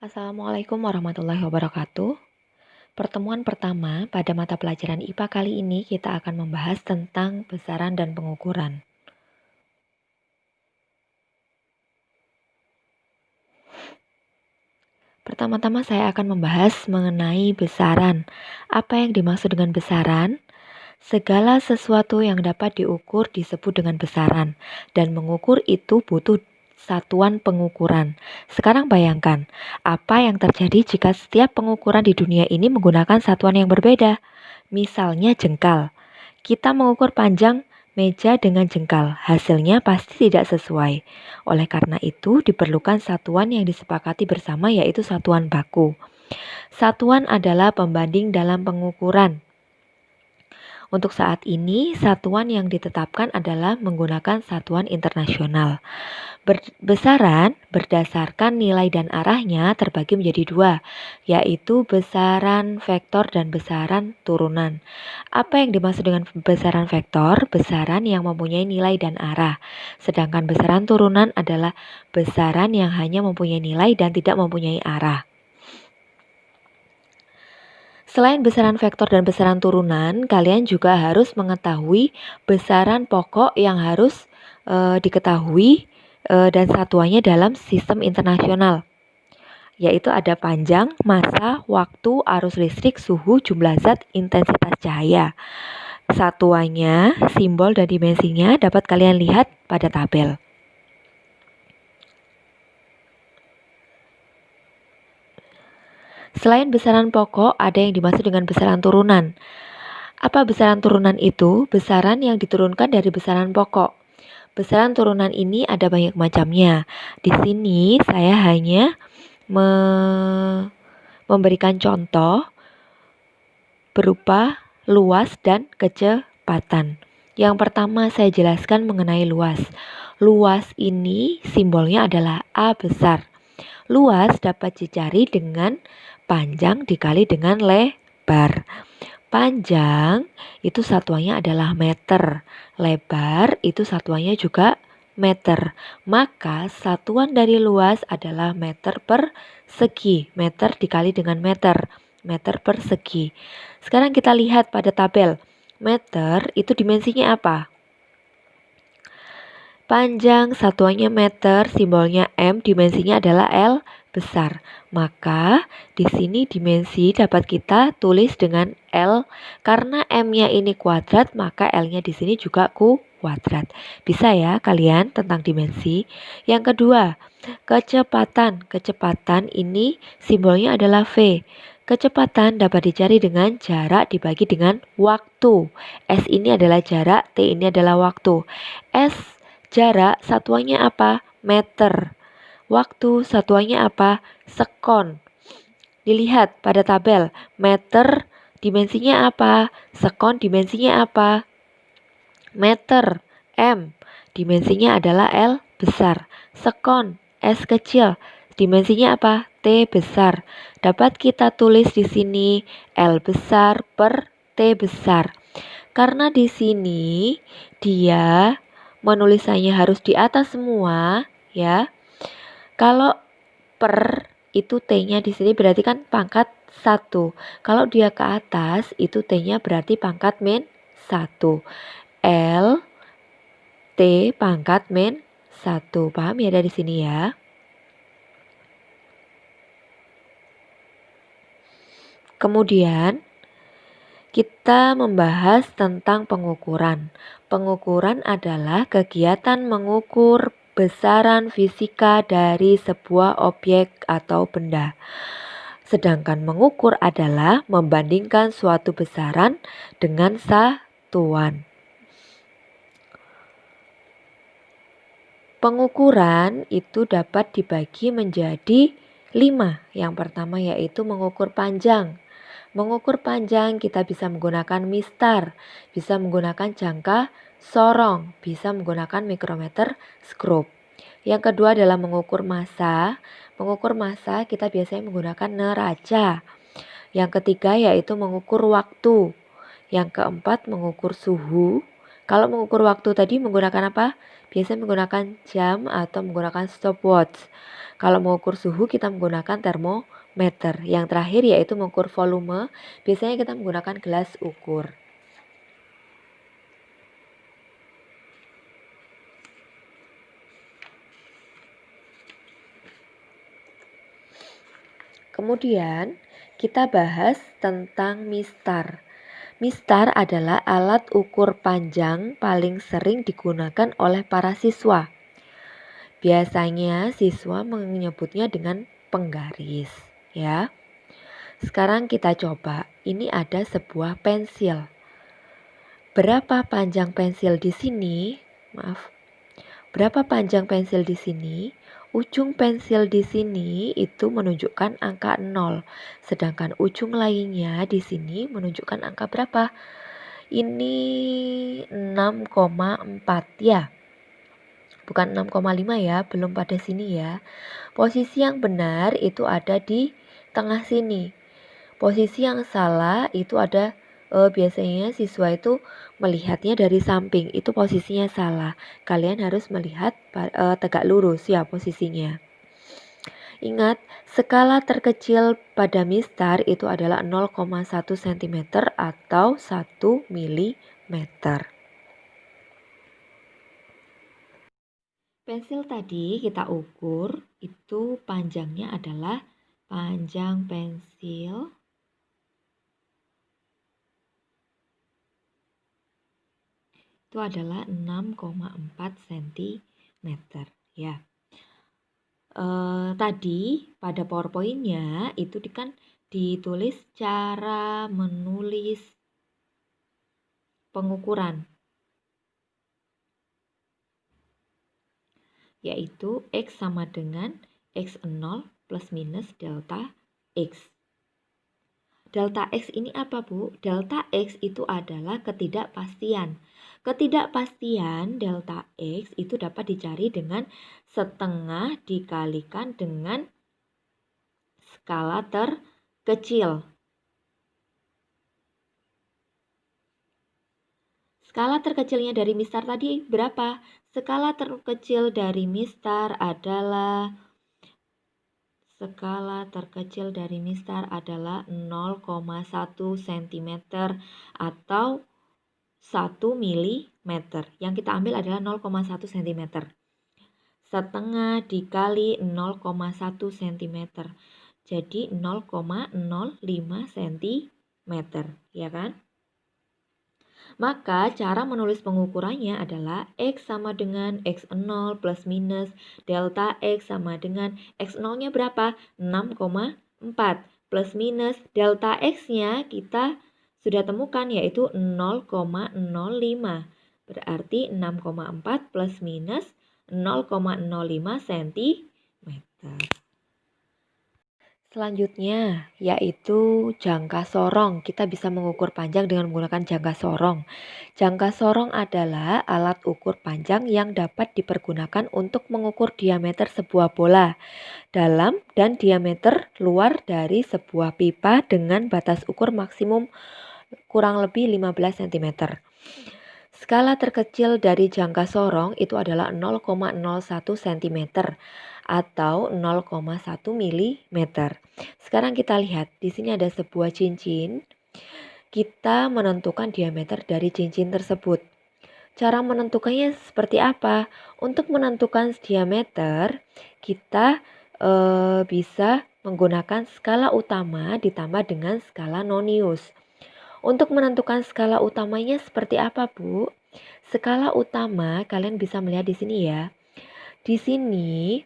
Assalamualaikum warahmatullahi wabarakatuh. Pertemuan pertama pada mata pelajaran IPA kali ini kita akan membahas tentang besaran dan pengukuran. Pertama-tama saya akan membahas mengenai besaran. Apa yang dimaksud dengan besaran? Segala sesuatu yang dapat diukur disebut dengan besaran, dan mengukur itu butuh satuan pengukuran. Sekarang bayangkan, apa yang terjadi jika setiap pengukuran di dunia ini menggunakan satuan yang berbeda? Misalnya jengkal. Kita mengukur panjang meja dengan jengkal, hasilnya pasti tidak sesuai. Oleh karena itu, diperlukan satuan yang disepakati bersama, yaitu satuan baku. Satuan adalah pembanding dalam pengukuran. Untuk saat ini, satuan yang ditetapkan adalah menggunakan satuan internasional. Besaran berdasarkan nilai dan arahnya terbagi menjadi dua, yaitu besaran vektor dan besaran turunan. Apa yang dimaksud dengan besaran vektor? Besaran yang mempunyai nilai dan arah. Sedangkan besaran turunan adalah besaran yang hanya mempunyai nilai dan tidak mempunyai arah. Selain besaran vektor dan besaran turunan, kalian juga harus mengetahui besaran pokok yang harus diketahui dan satuannya dalam sistem internasional, yaitu ada panjang, massa, waktu, arus listrik, suhu, jumlah zat, intensitas cahaya. Satuannya, simbol dan dimensinya dapat kalian lihat pada tabel. Selain besaran pokok, ada yang dimaksud dengan besaran turunan. Apa besaran turunan itu? Besaran yang diturunkan dari besaran pokok. Besaran turunan ini ada banyak macamnya. Di sini saya hanya memberikan contoh berupa luas dan kecepatan. Yang pertama saya jelaskan mengenai luas. Luas ini simbolnya adalah A besar. Luas dapat dicari dengan panjang dikali dengan lebar. Panjang itu satuannya adalah meter. Lebar itu satuannya juga meter. Maka satuan dari luas adalah meter persegi. Meter dikali dengan meter. Meter persegi. Sekarang kita lihat pada tabel. Meter itu dimensinya apa? Panjang satuannya meter, simbolnya M, dimensinya adalah L besar. Maka di sini dimensi dapat kita tulis dengan L. Karena M-nya ini kuadrat, maka L-nya di sini juga kuadrat. Bisa ya kalian tentang dimensi. Yang kedua, kecepatan. Kecepatan ini simbolnya adalah V. Kecepatan dapat dicari dengan jarak dibagi dengan waktu. S ini adalah jarak, T ini adalah waktu. S jarak satuannya apa? Meter. Waktu satuannya apa? Sekon. Dilihat pada tabel. Meter dimensinya apa? Sekon dimensinya apa? Meter. M. Dimensinya adalah L besar. Sekon. S kecil. Dimensinya apa? T besar. Dapat kita tulis di sini L besar per T besar. Karena di sini dia menulisannya harus di atas semua, ya. Kalau per itu T-nya di sini berarti kan pangkat 1. Kalau dia ke atas itu T-nya berarti pangkat min 1. L T pangkat min 1. Paham ya dari sini ya? Kemudian kita membahas tentang pengukuran. Pengukuran adalah kegiatan mengukur besaran fisika dari sebuah objek atau benda. Sedangkan mengukur adalah membandingkan suatu besaran dengan satuan. Pengukuran itu dapat dibagi menjadi 5. Yang pertama yaitu mengukur panjang. Mengukur panjang kita bisa menggunakan mistar, bisa menggunakan jangka sorong, bisa menggunakan mikrometer skrup. Yang kedua adalah mengukur massa. Mengukur massa kita biasanya menggunakan neraca. Yang ketiga yaitu mengukur waktu. Yang keempat mengukur suhu. Kalau mengukur waktu tadi menggunakan apa? biasanya menggunakan jam atau menggunakan stopwatch. Kalau mengukur suhu kita menggunakan termometer. Yang terakhir yaitu mengukur volume, biasanya kita menggunakan gelas ukur. Kemudian kita bahas tentang mistar. Mistar adalah alat ukur panjang paling sering digunakan oleh para siswa. Biasanya siswa menyebutnya dengan penggaris, ya. Sekarang kita coba. Ini ada sebuah pensil. Berapa panjang pensil di sini? Maaf. Berapa panjang pensil di sini? Ujung pensil di sini itu menunjukkan angka 0, sedangkan ujung lainnya di sini menunjukkan angka berapa? Ini 6,4 ya. Bukan 6,5 ya, belum pada sini ya. Posisi yang benar itu ada di tengah sini. Posisi yang salah itu ada biasanya siswa itu melihatnya dari samping, itu posisinya salah. Kalian harus melihat tegak lurus ya posisinya. Ingat, skala terkecil pada mistar itu adalah 0,1 cm atau 1 mm. Pensil tadi kita ukur, itu panjangnya adalah panjang pensil itu adalah 6,4 cm ya. Tadi pada PowerPoint-nya itu kan ditulis cara menulis pengukuran, yaitu X sama dengan X0 plus minus delta X. Delta X ini apa, Bu? Delta X itu adalah ketidakpastian. Ketidakpastian delta X itu dapat dicari dengan setengah dikalikan dengan skala terkecil. Skala terkecilnya dari mistar tadi berapa? Skala terkecil dari mistar adalah 0,1 cm atau 1 mm. Yang kita ambil adalah 0,1 cm. Setengah dikali 0,1 cm. Jadi 0,05 cm, ya kan? Maka cara menulis pengukurannya adalah X sama dengan X0 plus minus delta X sama dengan X0-nya berapa? 6,4 plus minus delta X-nya kita sudah temukan yaitu 0,05. Berarti 6,4 plus minus 0,05 cm. Selanjutnya yaitu jangka sorong. Kita bisa mengukur panjang dengan menggunakan jangka sorong. Jangka sorong adalah alat ukur panjang yang dapat dipergunakan untuk mengukur diameter sebuah bola dalam dan diameter luar dari sebuah pipa dengan batas ukur maksimum kurang lebih 15 cm. Skala terkecil dari jangka sorong itu adalah 0,01 cm atau 0,1 mm. Sekarang kita lihat, di sini ada sebuah cincin. Kita menentukan diameter dari cincin tersebut. Cara menentukannya seperti apa? Untuk menentukan diameter, kita bisa menggunakan skala utama ditambah dengan skala nonius. Untuk menentukan skala utamanya seperti apa, Bu? Skala utama kalian bisa melihat di sini ya. Di sini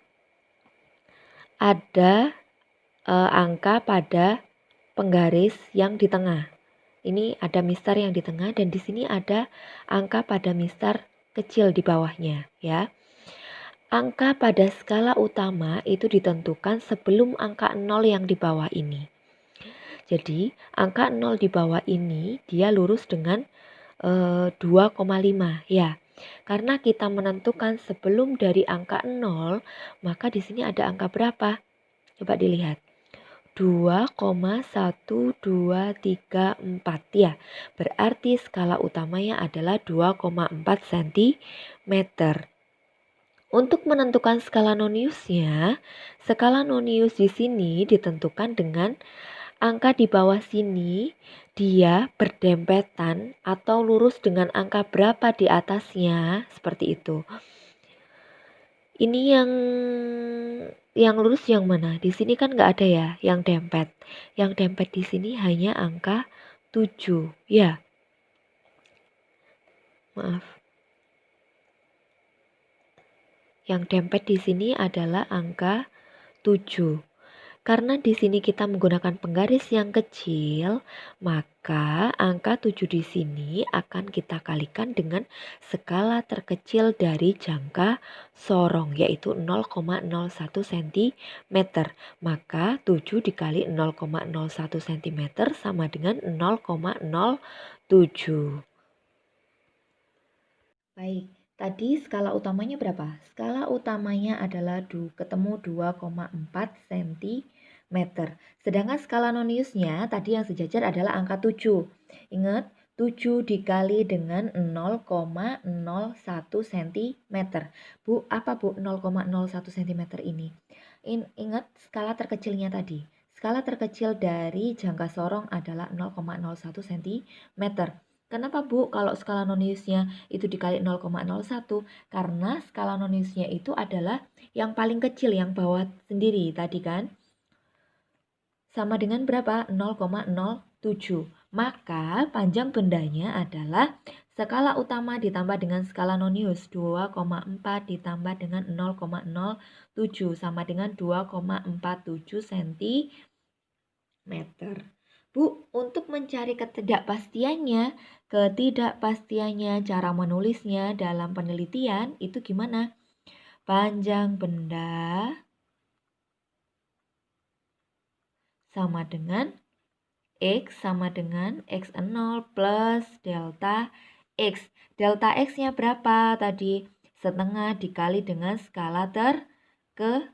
ada angka pada penggaris yang di tengah. Ini ada mistar yang di tengah dan di sini ada angka pada mistar kecil di bawahnya, ya. Angka pada skala utama itu ditentukan sebelum angka 0 yang di bawah ini. Jadi, angka 0 di bawah ini dia lurus dengan 2,5 ya. Karena kita menentukan sebelum dari angka 0, maka di sini ada angka berapa? Coba dilihat. 2,1234 ya. Berarti skala utamanya adalah 2,4 cm. Untuk menentukan skala noniusnya, skala nonius di sini ditentukan dengan angka di bawah sini dia berdempetan atau lurus dengan angka berapa di atasnya, seperti itu. Ini yang lurus yang mana? Di sini kan nggak ada ya yang dempet. Yang dempet di sini hanya angka 7. Ya, maaf. Yang dempet di sini adalah angka 7. Karena di sini kita menggunakan penggaris yang kecil, maka angka 7 di sini akan kita kalikan dengan skala terkecil dari jangka sorong, yaitu 0,01 cm. Maka 7 dikali 0,01 cm sama dengan 0,07. Baik, tadi skala utamanya berapa? Skala utamanya adalah ketemu 2,4 cm. Sedangkan skala noniusnya tadi yang sejajar adalah angka 7. Ingat, 7 dikali dengan 0,01 cm. Bu, apa Bu 0,01 cm ini? Ingat skala terkecilnya tadi. Skala terkecil dari jangka sorong adalah 0,01 cm. Kenapa Bu kalau skala noniusnya itu dikali 0,01? Karena skala noniusnya itu adalah yang paling kecil, yang bawah sendiri tadi kan. Sama dengan berapa? 0,07. Maka panjang bendanya adalah skala utama ditambah dengan skala nonius 2,4 ditambah dengan 0,07 sama dengan 2,47 cm. Bu, untuk mencari ketidakpastiannya cara menulisnya dalam penelitian itu gimana? Panjang benda sama dengan X sama dengan X0 plus delta X. Delta X-nya berapa tadi? Setengah dikali dengan skala terkecil.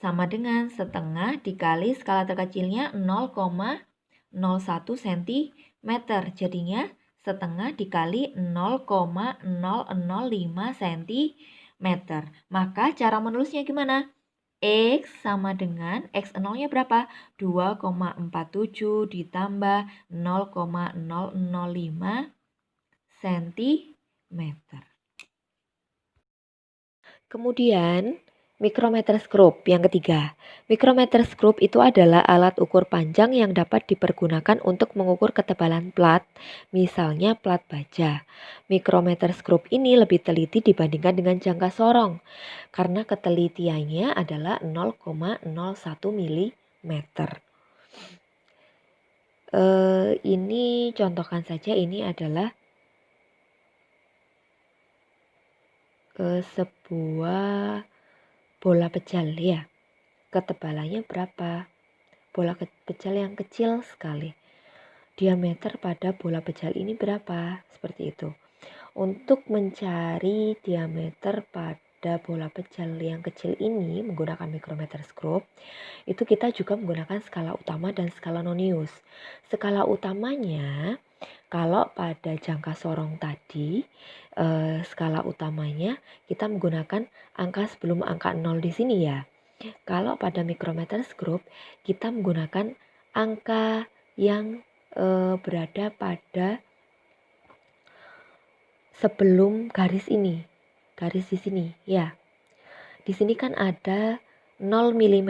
Sama dengan setengah dikali skala terkecilnya 0,01 cm. Jadinya setengah dikali 0,005 cm. Maka cara menulisnya gimana? X sama dengan X0-nya berapa? 2,47 ditambah 0,005 cm. Kemudian mikrometerskop yang ketiga. Mikrometerskop itu adalah alat ukur panjang yang dapat dipergunakan untuk mengukur ketebalan plat, misalnya plat baja. Mikrometerskop ini lebih teliti dibandingkan dengan jangka sorong, karena ketelitiannya adalah 0,01 mm. Ini contohkan saja, ini adalah sebuah bola pejal ya. Ketebalannya berapa? Bola pejal yang kecil sekali. Diameter pada bola pejal ini berapa? Seperti itu. Untuk mencari diameter pada bola pejal yang kecil ini menggunakan mikrometerskop, itu kita juga menggunakan skala utama dan skala nonius. Skala utamanya, kalau pada jangka sorong tadi, skala utamanya kita menggunakan angka sebelum angka 0 di sini ya. Kalau pada mikrometerskop kita menggunakan angka yang berada pada sebelum garis ini, garis di sini ya. Di sini kan ada 0 mm,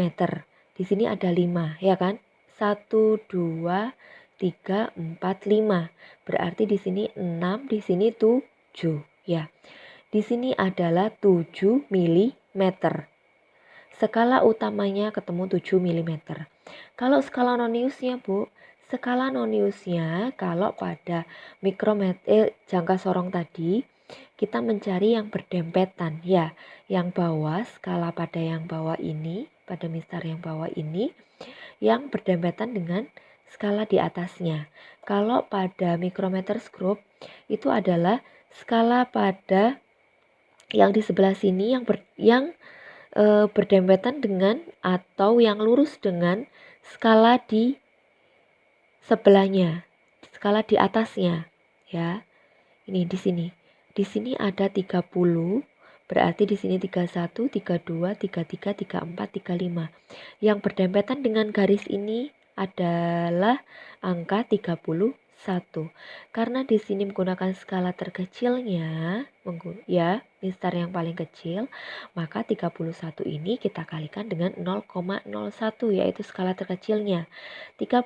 di sini ada 5 ya kan, 1, 2, 3, 4, 5, berarti di sini 6, di sini 7 ya. Di sini adalah 7 mm. Skala utamanya ketemu 7 mm. Kalau skala noniusnya Bu, skala noniusnya kalau pada jangka sorong tadi kita mencari yang berdempetan ya. Yang bawah, skala pada yang bawah ini, pada mistar yang bawah ini yang berdempetan dengan skala di atasnya. Kalau pada mikrometerskop itu adalah skala pada yang di sebelah sini yang berdempetan dengan atau yang lurus dengan skala di sebelahnya, skala di atasnya ya. Ini di sini. di sini ada 30, berarti di sini 31, 32, 33, 34, 35. Yang berdempetan dengan garis ini adalah angka 31. Karena di sini menggunakan skala terkecilnya, ya, instar yang paling kecil, maka 31 ini kita kalikan dengan 0,01, yaitu skala terkecilnya. 31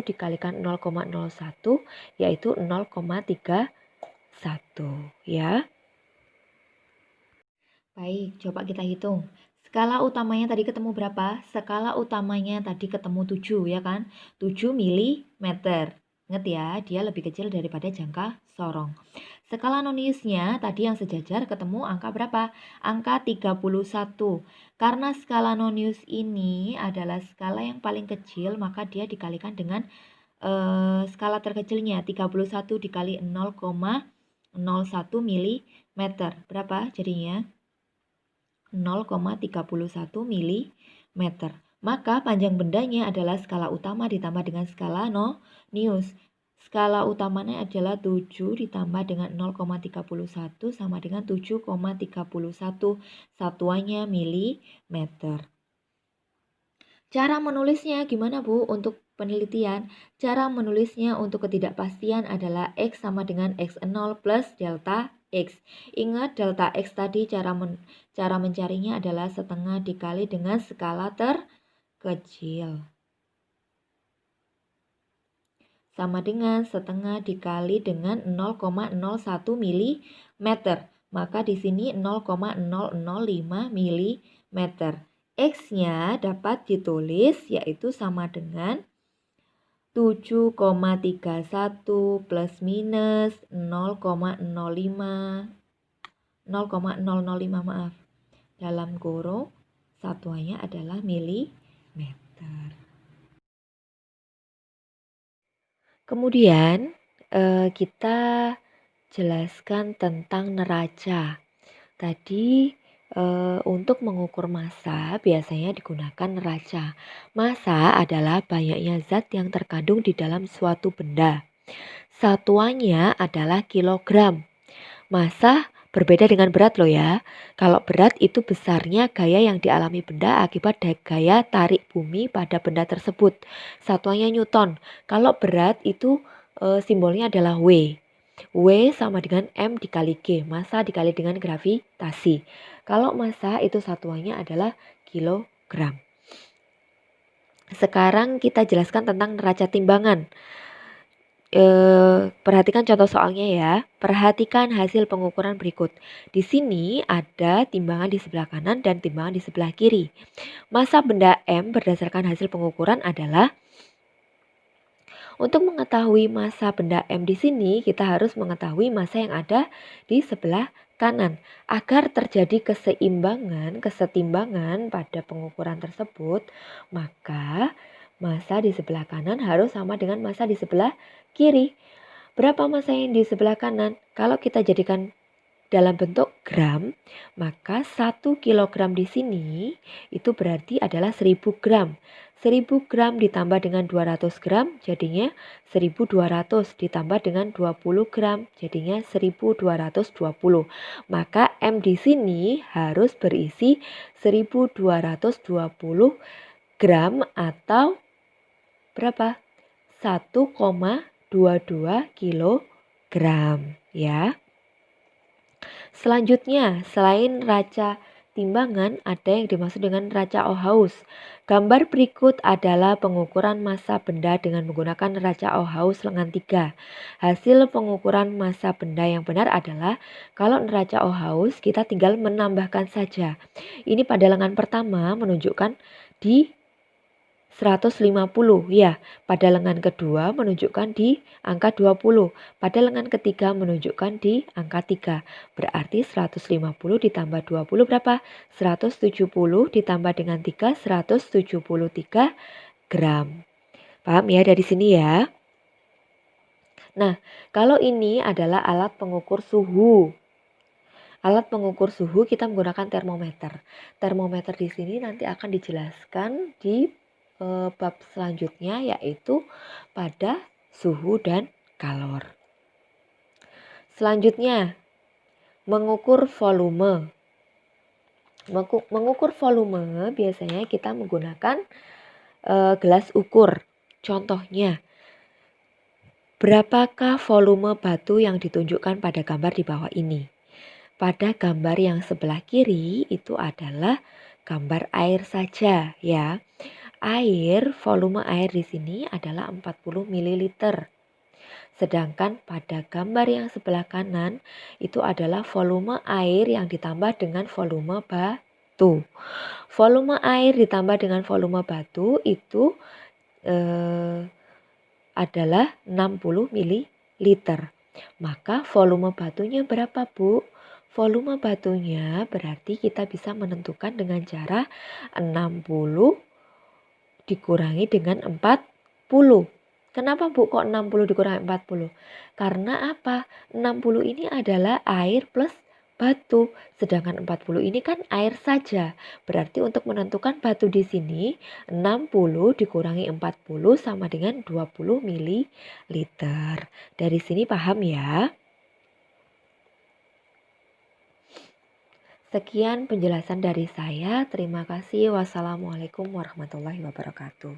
dikalikan 0,01 yaitu 0,31, ya. Baik, coba kita hitung. Skala utamanya tadi ketemu berapa? Skala utamanya tadi ketemu 7, ya kan? 7 mm. Ingat ya, dia lebih kecil daripada jangka sorong. Skala noniusnya tadi yang sejajar ketemu angka berapa? Angka 31. Karena skala nonius ini adalah skala yang paling kecil, maka dia dikalikan dengan skala terkecilnya. 31 dikali 0,01 mm. Berapa jadinya? 0,31 mm. Maka panjang bendanya adalah skala utama ditambah dengan skala nonius. Skala utamanya adalah 7 ditambah dengan 0,31 sama dengan 7,31. Satuannya milimeter. Cara menulisnya gimana Bu untuk penelitian? Cara menulisnya untuk ketidakpastian adalah X sama dengan X0 plus delta X. Ingat delta X tadi cara mencarinya adalah setengah dikali dengan skala terkecil. Sama dengan setengah dikali dengan 0,01 mm. Maka di sini 0,005 mm. X-nya dapat ditulis yaitu sama dengan 7,31 plus minus 0,005 maaf. Dalam kurung satuannya adalah milimeter. Kemudian kita jelaskan tentang neraca. Tadi untuk mengukur massa biasanya digunakan neraca. Massa adalah banyaknya zat yang terkandung di dalam suatu benda. Satuannya adalah kilogram. Massa berbeda dengan berat loh ya. Kalau berat itu besarnya gaya yang dialami benda akibat gaya tarik bumi pada benda tersebut. Satuannya Newton. Kalau berat itu simbolnya adalah W. W sama dengan M dikali G, massa dikali dengan gravitasi. Kalau massa itu satuannya adalah kilogram. Sekarang kita jelaskan tentang neraca timbangan. Perhatikan contoh soalnya ya. Perhatikan hasil pengukuran berikut. Di sini ada timbangan di sebelah kanan dan timbangan di sebelah kiri. Massa benda M berdasarkan hasil pengukuran adalah, untuk mengetahui massa benda M di sini, kita harus mengetahui massa yang ada di sebelah kanan. Agar terjadi kesetimbangan pada pengukuran tersebut, maka massa di sebelah kanan harus sama dengan massa di sebelah kiri. Berapa massa yang di sebelah kanan? Kalau kita jadikan dalam bentuk gram, maka 1 kilogram di sini itu berarti adalah 1000 gram. 1000 gram ditambah dengan 200 gram jadinya 1200 ditambah dengan 20 gram jadinya 1220. Maka M di sini harus berisi 1220 gram atau berapa? 1,22 kilogram ya. Selanjutnya, selain neraca timbangan, ada yang dimaksud dengan neraca Ohaus. Gambar berikut adalah pengukuran massa benda dengan menggunakan neraca Ohaus lengan 3. Hasil pengukuran massa benda yang benar adalah kalau neraca Ohaus kita tinggal menambahkan saja. Ini pada lengan pertama menunjukkan di 150 ya. Pada lengan kedua menunjukkan di angka 20. Pada lengan ketiga menunjukkan di angka 3. Berarti 150 ditambah 20 berapa? 170 ditambah dengan 3, 173 gram. Paham ya dari sini ya? Nah, kalau ini adalah alat pengukur suhu. Alat pengukur suhu kita menggunakan termometer. Termometer di sini nanti akan dijelaskan di bab selanjutnya, yaitu pada suhu dan kalor. Selanjutnya mengukur volume. Mengukur volume biasanya kita menggunakan gelas ukur. Contohnya, berapakah volume batu yang ditunjukkan pada gambar di bawah ini? Pada gambar yang sebelah kiri itu adalah gambar air saja ya. Volume air di sini adalah 40 ml. Sedangkan pada gambar yang sebelah kanan itu adalah volume air yang ditambah dengan volume batu. Volume air ditambah dengan volume batu itu adalah 60 ml. Maka volume batunya berapa, Bu? Volume batunya berarti kita bisa menentukan dengan cara 60 dikurangi dengan 40. Kenapa, Bu, kok 60 dikurangi 40? Karena apa? 60 ini adalah air plus batu, sedangkan 40 ini kan air saja. Berarti untuk menentukan batu di sini 60 dikurangi 40 sama dengan 20 ml. Dari sini paham ya? Sekian penjelasan dari saya. Terima kasih. Wassalamualaikum warahmatullahi wabarakatuh.